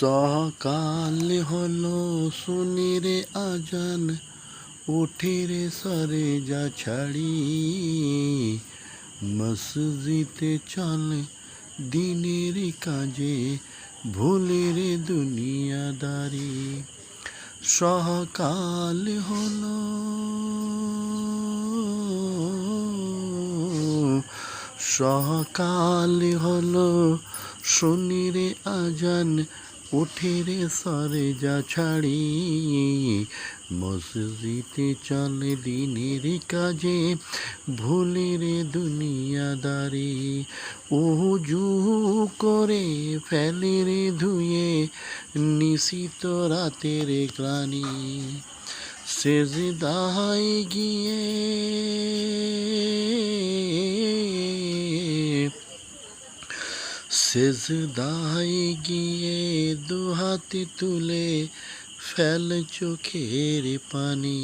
সকাল হলো শুনি রে আজান, উঠি রে সরে যা ছাড়ি, মসজিদে চলে দিনের কাজে, ভুলে রে দুনিয়াদারি। সকাল হলো সকাল হলো শুনি রে আজান, উঠে রে সরে যা ছাড়ি, মসজিদে চলে দিনের কাজে, ভুলে রে দুনিয়াদারি। উজু করে ফেলে রে ধুয়ে নিশিত রাতের গ্লানি, সেজদায় গিয়ে সেজদায় গিয়ে দুহাতে তুলে ফেল চোখের পানি।